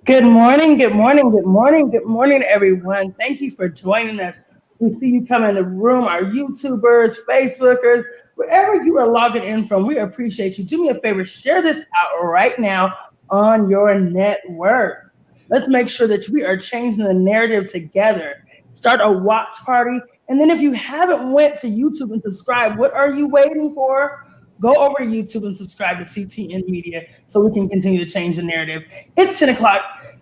Good morning, good morning, good morning, good morning, everyone. Thank you for joining us. We see you come in the room, our YouTubers, Facebookers, wherever you are logging in from. We appreciate you. Do me a favor, share this out right now on your network. Let's make sure that we are changing the narrative together. Start a watch party. And then if you haven't went to YouTube and subscribed, what are you waiting for? Go over to YouTube and subscribe to CTN Media so we can continue to change the narrative. It's 10 o'clock,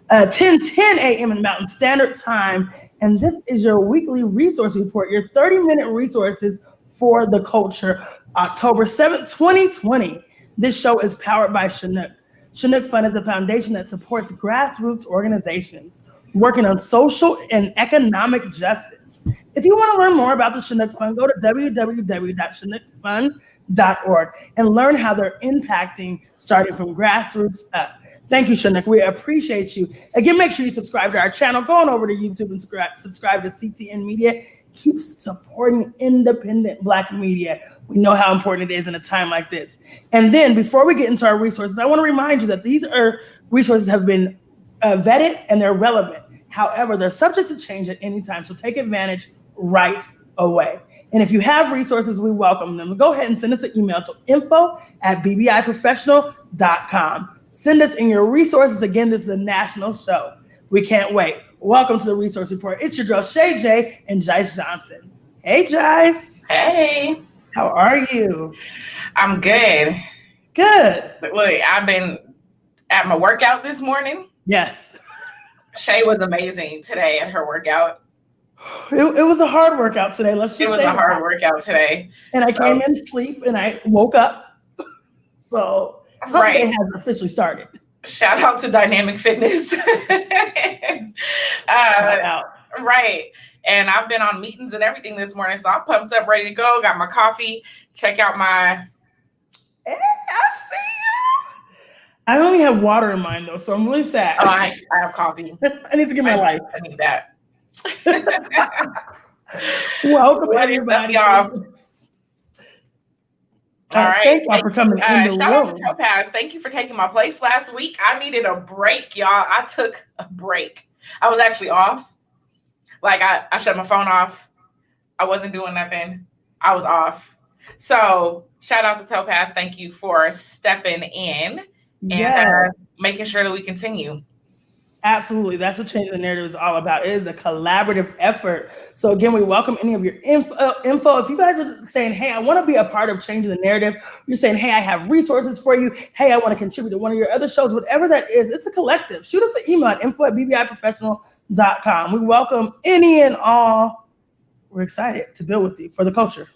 10 a.m. in Mountain Standard Time, and this is your weekly resource report, your 30-minute resources for the culture, October 7th, 2020. This show is powered by Chinook. Chinook Fund is a foundation that supports grassroots organizations working on social and economic justice. If you want to learn more about the Chinook Fund, go to www.chinookfund.org and learn how they're impacting starting from grassroots up. Thank you, Chinook. We appreciate you. Again, make sure you subscribe to our channel. Go on over to YouTube and subscribe to CTN Media. Keep supporting independent Black media. We know how important it is in a time like this. And then before we get into our resources, I want to remind you that these resources have been vetted and they're relevant. However, they're subject to change at any time, so take advantage right away. And if you have resources, we welcome them. Go ahead and send us an email to info@bbiprofessional.com. Send us in your resources. Again, this is a national show. We can't wait. Welcome to the Resource Report. It's your girl, ShayJ and Jice Johnson. Hey, Jice. Hey. How are you? I'm good. Good. Look, I've been at my workout this morning. Yes. Shay was amazing today at her workout. It was a hard workout today. Let's just say it was a hard workout today. And I came in sleep and I woke up. So right. Day has officially started. Shout out to Dynamic Fitness. Shout out. Right. And I've been on meetings and everything this morning, so I'm pumped up, ready to go. Got my coffee. Check out my. Hey, I see you. I only have water in mine though, so I'm really sad. Oh, I have coffee. I need to get my life. I need that. Welcome, What is everybody. up, y'all? All right. Thank y'all for coming in the shout room. out to Topaz. Thank you for taking my place last week. I needed a break, y'all. I took a break. I was actually off. Like I shut my phone off. I wasn't doing nothing. I was off. So shout out to Topaz. Thank you for stepping in and making sure that we continue. Absolutely. That's what Changing the Narrative is all about. It is a collaborative effort. So again, we welcome any of your info. If you guys are saying, hey, I want to be a part of Changing the Narrative, you're saying, hey, I have resources for you. Hey, I want to contribute to one of your other shows, whatever that is, it's a collective. Shoot us an email at info@bbiprofessional.com. We welcome any and all. We're excited to build with you for the culture.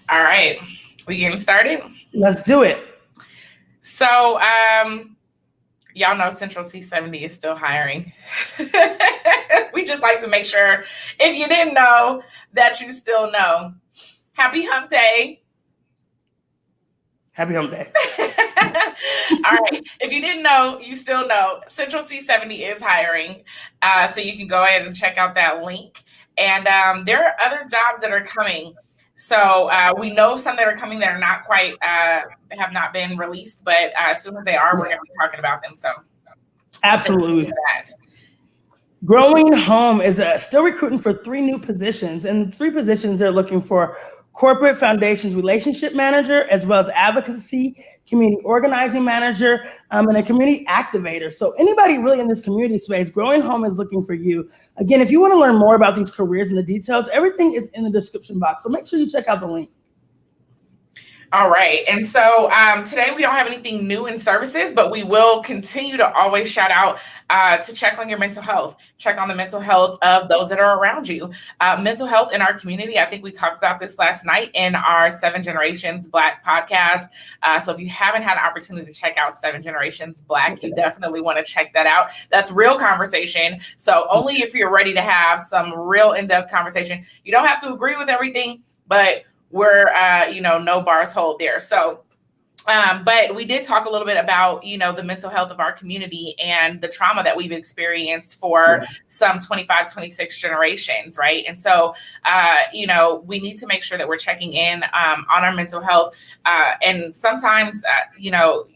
All right. We getting started? Let's do it. So, y'all know Central C70 is still hiring. We just like to make sure, if you didn't know, that you still know. Happy Hump Day. Happy Hump Day. All right. If you didn't know, you still know. Central C70 is hiring. So you can go ahead and check out that link. And there are other jobs that are coming. So we know some that are coming that are not quite, have not been released, but as soon as they are, we're going to be talking about them. So absolutely. Growing Home is still recruiting for 3 new positions, and 3 positions they're looking for: corporate foundations relationship manager, as well as advocacy, community organizing manager, and a community activator. So anybody really in this community space, Growing Home is looking for you. Again, if you want to learn more about these careers and the details, everything is in the description box. So make sure you check out the link. All right. And so today we don't have anything new in services, but we will continue to always shout out to check on your mental health, check on the mental health of those that are around you. Mental health in our community. I think we talked about this last night in our 7 Generations Black podcast. So if you haven't had an opportunity to check out 7 Generations Black, you definitely want to check that out. That's real conversation. So only if you're ready to have some real in-depth conversation. You don't have to agree with everything, but we're, no bars hold there. So, but we did talk a little bit about, the mental health of our community and the trauma that we've experienced for some 25, 26 generations, right? And so, we need to make sure that we're checking in on our mental health. And sometimes,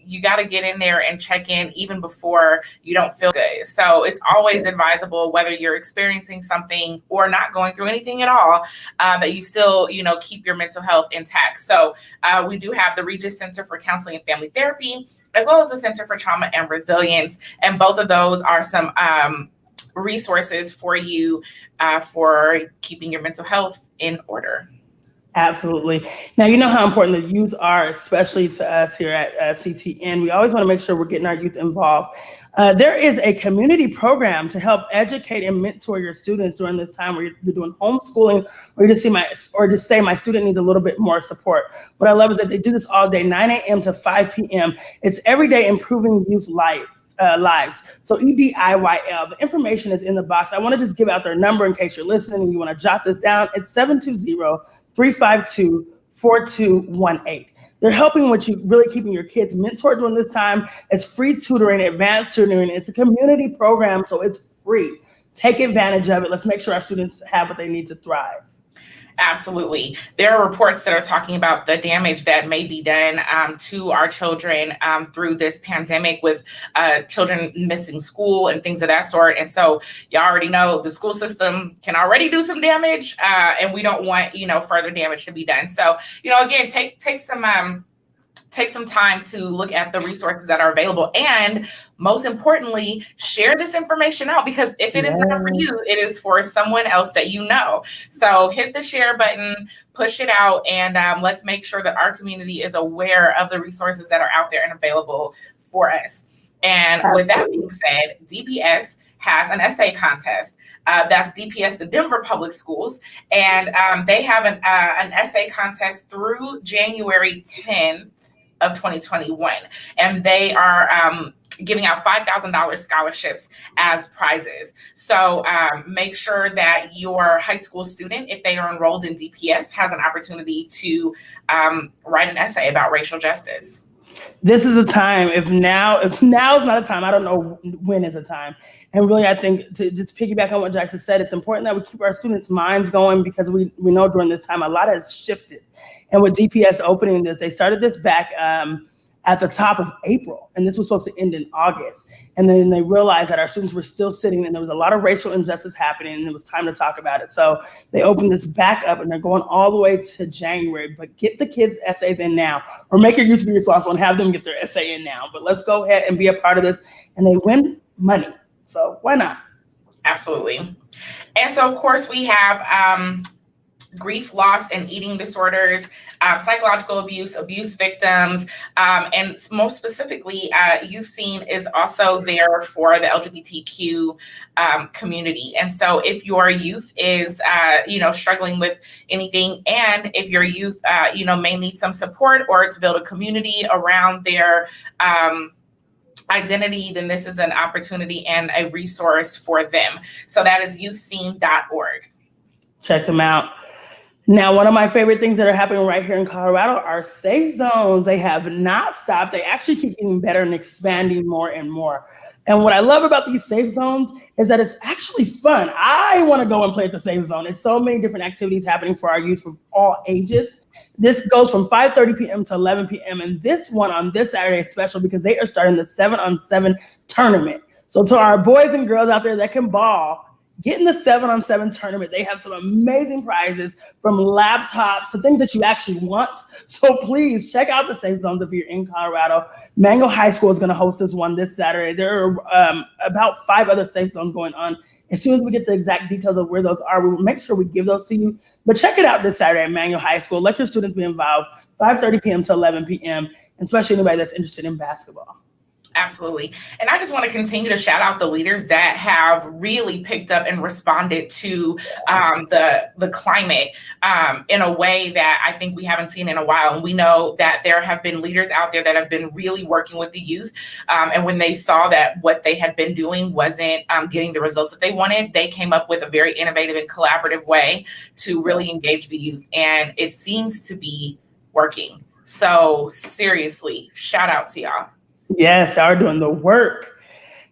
you got to get in there and check in even before you don't feel good. So it's always advisable, whether you're experiencing something or not going through anything at all, that you still, keep your mental health intact. So we do have the Regis Center for Counseling and Family Therapy, as well as the Center for Trauma and Resilience. And both of those are some resources for you for keeping your mental health in order. Absolutely. Now, you know how important the youth are, especially to us here at CTN. We always want to make sure we're getting our youth involved. There is a community program to help educate and mentor your students during this time where you're doing homeschooling, or you just say my student needs a little bit more support. What I love is that they do this all day, 9 a.m. to 5 p.m. It's every day improving youth lives. So EDIYL. The information is in the box. I want to just give out their number in case you're listening and you want to jot this down. It's 720-352-4218. They're helping with you really keeping your kids mentored during this time. It's free tutoring, advanced tutoring. It's a community program, so it's free. Take advantage of it. Let's make sure our students have what they need to thrive. Absolutely. There are reports that are talking about the damage that may be done to our children through this pandemic, with children missing school and things of that sort. And so you already know the school system can already do some damage, and we don't want, further damage to be done. So, again, take some time to look at the resources that are available, and most importantly, share this information out, because if it is not for you, it is for someone else that you know. So hit the share button, push it out, and let's make sure that our community is aware of the resources that are out there and available for us. And with that being said, DPS has an essay contest. That's DPS, the Denver Public Schools, and they have an essay contest through January 10th of 2021, and they are giving out $5,000 scholarships as prizes. So make sure that your high school student, if they are enrolled in DPS, has an opportunity to write an essay about racial justice. This is a time. If now is not a time, I don't know when is a time. And really, I think to just piggyback on what Jice has said, it's important that we keep our students' minds going, because we know during this time a lot has shifted. And with DPS opening this, they started this back at the top of April, and this was supposed to end in August. And then they realized that our students were still sitting, and there was a lot of racial injustice happening, and it was time to talk about it. So they opened this back up, and they're going all the way to January. But get the kids' essays in now, or make your youth be responsible and have them get their essay in now. But let's go ahead and be a part of this, and they win money. So why not? Absolutely. And so, of course, we have grief, loss, and eating disorders, psychological abuse victims, and most specifically, Youth Scene is also there for the LGBTQ community. And so if your youth is, struggling with anything, and if your youth, may need some support or to build a community around their identity, then this is an opportunity and a resource for them. So that is youthscene.org. Check them out. Now, one of my favorite things that are happening right here in Colorado are safe zones. They have not stopped. They actually keep getting better and expanding more and more. And what I love about these safe zones is that it's actually fun. I want to go and play at the safe zone. It's so many different activities happening for our youth from all ages. This goes from 5:30 p.m. to 11 p.m. And this one on this Saturday is special because they are starting the 7-on-7 tournament. So to our boys and girls out there that can ball, get in the 7-on-7 tournament. They have some amazing prizes, from laptops to things that you actually want. So please check out the safe zones if you're in Colorado. Mango High School is going to host this one this Saturday. There are about 5 other safe zones going on. As soon as we get the exact details of where those are, we will make sure we give those to you. But check it out this Saturday at Mango High School. Let your students be involved, 5:30 p.m. to 11 p.m., especially anybody that's interested in basketball. Absolutely. And I just want to continue to shout out the leaders that have really picked up and responded to the climate in a way that I think we haven't seen in a while. And we know that there have been leaders out there that have been really working with the youth. And when they saw that what they had been doing wasn't getting the results that they wanted, they came up with a very innovative and collaborative way to really engage the youth. And it seems to be working. So seriously, shout out to y'all. Yes, y'all are doing the work.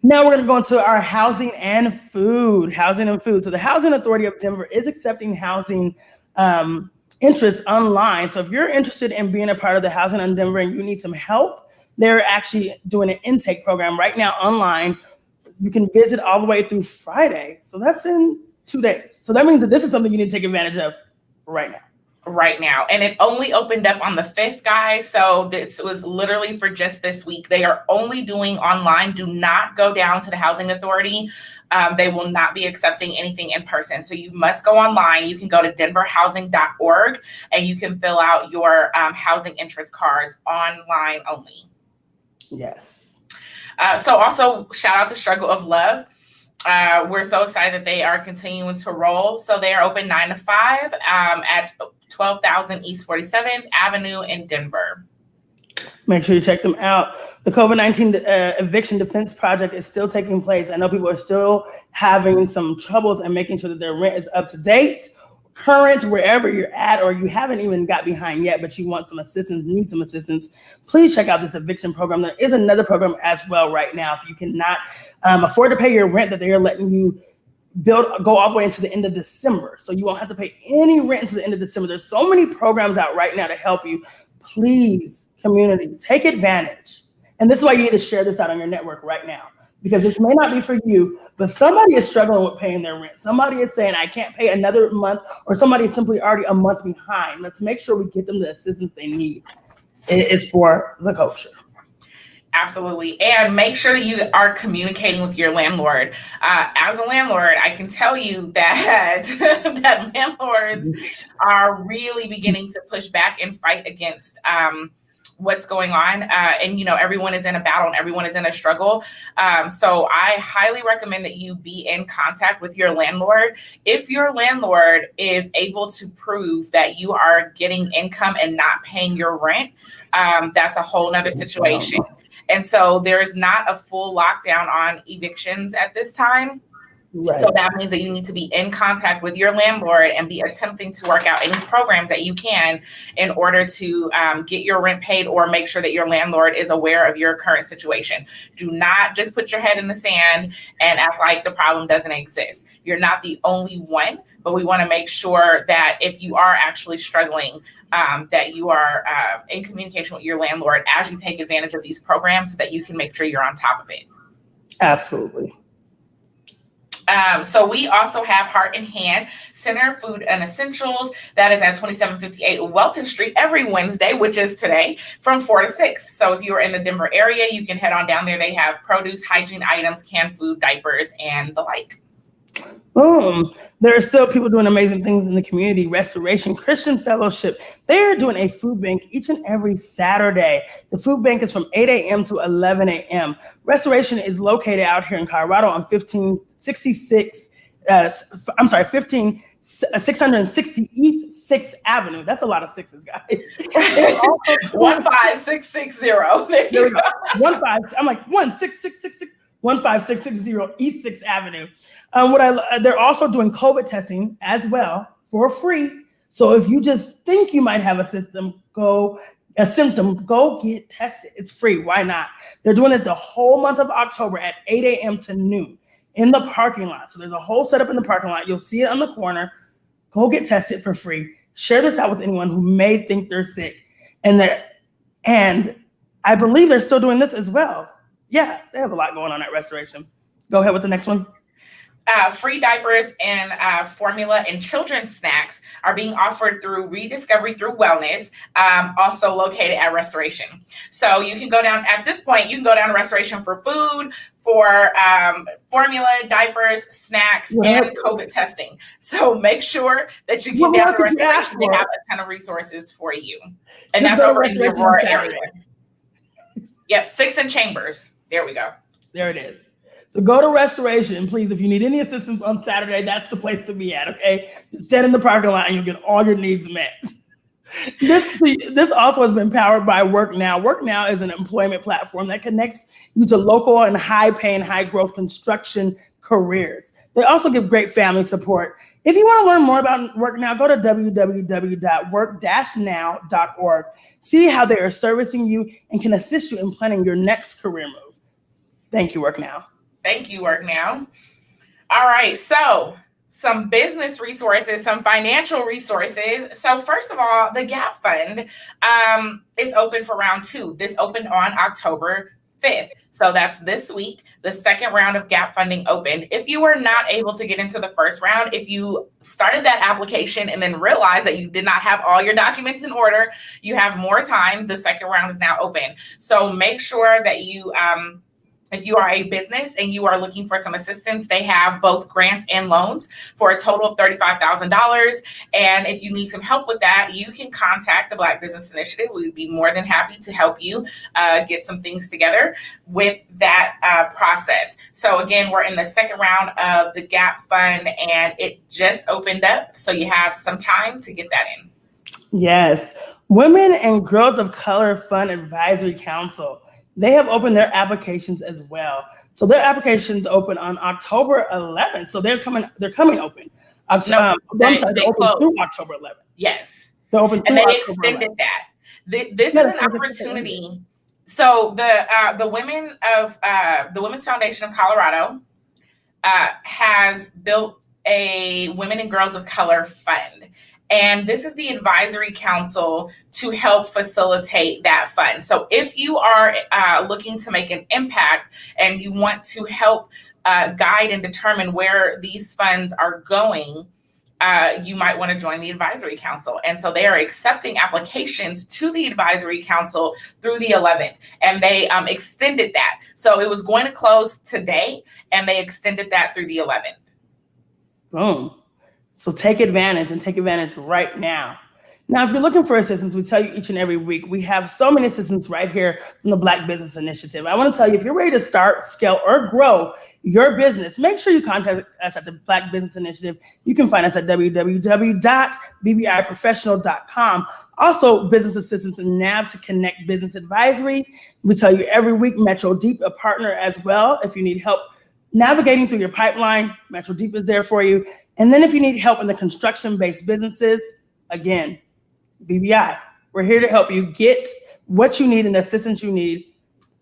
Now we're going to go into our housing and food. Housing and food. So the Housing Authority of Denver is accepting housing interests online. So if you're interested in being a part of the Housing in Denver and you need some help, they're actually doing an intake program right now online. You can visit all the way through Friday. So that's in 2 days. So that means that this is something you need to take advantage of right now. Right now. And it only opened up on the 5th, guys. So this was literally for just this week. They are only doing online. Do not go down to the Housing Authority. They will not be accepting anything in person. So you must go online. You can go to denverhousing.org and you can fill out your housing interest cards online only. Yes. So also shout out to Struggle of Love. We're so excited that they are continuing to roll. So they are open 9 to 5 at 12,000 East 47th Avenue in Denver. Make sure you check them out. The COVID-19 eviction defense project is still taking place. I know people are still having some troubles and making sure that their rent is up to date, current, wherever you're at, or you haven't even got behind yet, but you want some assistance, need some assistance. Please check out this eviction program. There is another program as well right now. If you cannot afford to pay your rent, that they are letting you go all the way into the end of December. So you won't have to pay any rent until the end of December. There's so many programs out right now to help you. Please, community, take advantage. And this is why you need to share this out on your network right now, because this may not be for you, but somebody is struggling with paying their rent. Somebody is saying, I can't pay another month, or somebody is simply already a month behind. Let's make sure we get them the assistance they need. It is for the culture. Absolutely. And make sure that you are communicating with your landlord. As a landlord, I can tell you that that landlords are really beginning to push back and fight against what's going on. And, everyone is in a battle and everyone is in a struggle. So I highly recommend that you be in contact with your landlord. If your landlord is able to prove that you are getting income and not paying your rent, that's a whole nother situation. And so there is not a full lockdown on evictions at this time. Right. So that means that you need to be in contact with your landlord and be attempting to work out any programs that you can in order to get your rent paid, or make sure that your landlord is aware of your current situation. Do not just put your head in the sand and act like the problem doesn't exist. You're not the only one, but we want to make sure that if you are actually struggling, that you are in communication with your landlord as you take advantage of these programs so that you can make sure you're on top of it. Absolutely. So we also have Heart and Hand Center Food and Essentials. That is at 2758 Welton Street every Wednesday, which is today, from 4 to 6. So if you're in the Denver area, you can head on down there. They have produce, hygiene items, canned food, diapers, and the like. Boom. There are still people doing amazing things in the community. Restoration Christian Fellowship. They are doing a food bank each and every Saturday. The food bank is from 8 a.m. to 11 a.m. Restoration is located out here in Colorado on 660 East 6th Avenue. That's a lot of sixes, guys. 15660. There you go. 15660 East 6th Avenue. They're also doing COVID testing as well for free. So if you just think you might have a symptom, go get tested. It's free. Why not? They're doing it the whole month of October at 8 a.m. to noon in the parking lot. So there's a whole setup in the parking lot. You'll see it on the corner. Go get tested for free. Share this out with anyone who may think they're sick. And I believe they're still doing this as well. Yeah, they have a lot going on at Restoration. Go ahead with the next one. Free diapers and formula and children's snacks are being offered through Rediscovery Through Wellness, also located at Restoration. So you can go down, at this point, you can go down to Restoration for food, for formula, diapers, snacks, and COVID testing. So make sure that you get down to Restoration. They have a ton of resources for you. And that's over in the Aurora area. Yep, 6 in Chambers. There we go. There it is. So go to Restoration, please. If you need any assistance on Saturday, that's the place to be at, okay? Just stand in the parking lot and you'll get all your needs met. This also has been powered by Work Now. Work Now is an employment platform that connects you to local and high-paying, high-growth construction careers. They also give great family support. If you want to learn more about Work Now, go to www.work-now.org. See how they are servicing you and can assist you in planning your next career move. Thank you, Work Now. Thank you, Work Now. All right, so some business resources, some financial resources. So first of all, the Gap Fund is open for round 2. This opened on October 5th. So that's this week. The second round of Gap funding opened. If you were not able to get into the first round, if you started that application and then realized that you did not have all your documents in order, you have more time. The second round is now open. So make sure that you, if you are a business and you are looking for some assistance, they have both grants and loans for a total of $35,000. And if you need some help with that, you can contact the Black Business Initiative. We'd be more than happy to help you get some things together with that process. So again, we're in the second round of the Gap Fund and it just opened up. So you have some time to get that in. Yes. Women and Girls of Color Fund Advisory Council. They have opened their applications as well. So their applications open on October 11th. So they're coming open. They're open through October 11th. Yes. They're open through and they October extended 11th. that. This is an opportunity. So the Women's Foundation of Colorado has built a Women and Girls of Color Fund. And this is the advisory council to help facilitate that fund. So if you are looking to make an impact and you want to help guide and determine where these funds are going, you might want to join the advisory council. And so they are accepting applications to the advisory council through the 11th. And they extended that. So it was going to close today, and they extended that through the 11th. Boom. So take advantage right now. Now, if you're looking for assistance, we tell you each and every week, we have so many assistants right here from the Black Business Initiative. I want to tell you, if you're ready to start, scale, or grow your business, make sure you contact us at the Black Business Initiative. You can find us at www.bbiprofessional.com. Also, business assistance and NAV to Connect Business Advisory. We tell you every week, Metro Deep, a partner as well. If you need help navigating through your pipeline, Metro Deep is there for you. And then if you need help in the construction-based businesses, again, BBI, we're here to help you get what you need and the assistance you need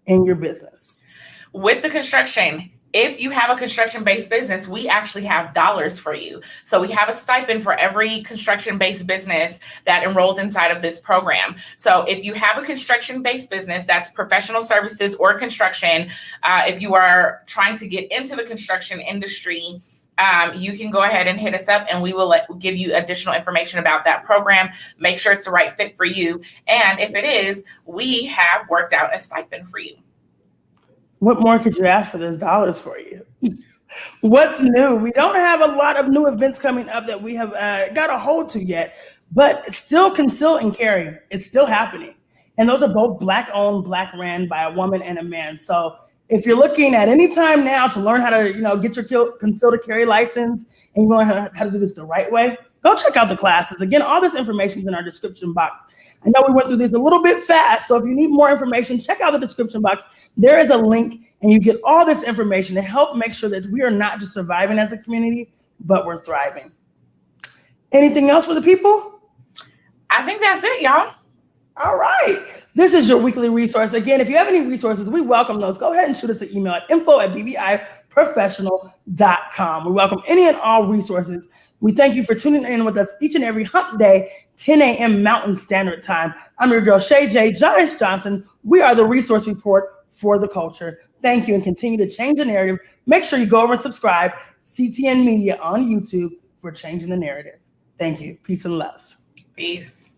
in your business. With the construction, if you have a construction-based business, we actually have dollars for you. So we have a stipend for every construction-based business that enrolls inside of this program. So if you have a construction-based business, that's professional services or construction, if you are trying to get into the construction industry, you can go ahead and hit us up and we will give you additional information about that program. Make sure it's the right fit for you. And if it is, we have worked out a stipend for you. What more could you ask for? There's dollars for you. What's new? We don't have a lot of new events coming up that we have got a hold to yet, but still Conceal and Carry. It's still happening. And those are both Black owned, Black ran by a woman and a man. So if you're looking at any time now to learn how to, get your Conceal to Carry license and you want to learn how to do this the right way, go check out the classes. Again, all this information is in our description box. I know we went through this a little bit fast, so if you need more information, check out the description box. There is a link, and you get all this information to help make sure that we are not just surviving as a community, but we're thriving. Anything else for the people? I think that's it, y'all. All right. This is your weekly resource. Again, if you have any resources, we welcome those. Go ahead and shoot us an email at info@bbiprofessional.com. We welcome any and all resources. We thank you for tuning in with us each and every hump day, 10 a.m. Mountain Standard Time. I'm your girl, ShayJ, Jice Johnson. We are the resource report for the culture. Thank you and continue to change the narrative. Make sure you go over and subscribe, CTN Media on YouTube for Changing the Narrative. Thank you. Peace and love. Peace.